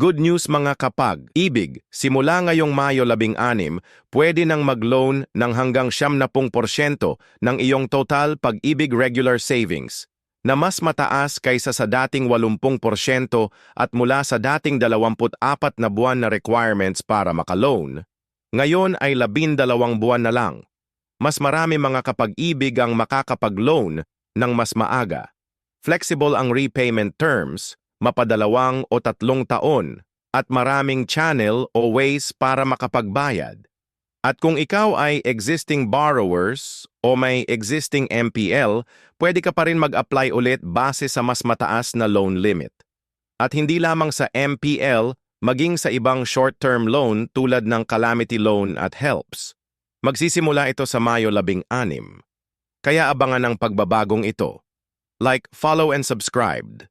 Good news mga kapag, ibig, simula ngayong Mayo 16, pwede nang mag-loan ng hanggang 70% ng iyong total pag-ibig regular savings, na mas mataas kaysa sa dating 80% at mula sa dating 24 na buwan na requirements para maka-loan. Ngayon ay 12 buwan na lang. Mas marami mga kapag-ibig ang makakapag-loan ng mas maaga. Flexible ang repayment terms, mapadalawang o 3 taon, at maraming channel o ways para makapagbayad. At kung ikaw ay existing borrowers o may existing MPL, pwede ka pa rin mag-apply ulit base sa mas mataas na loan limit. At hindi lamang sa MPL, maging sa ibang short-term loan tulad ng calamity loan at helps. Magsisimula ito sa Mayo 16. Kaya abangan ang pagbabagong ito. Like, follow and subscribe.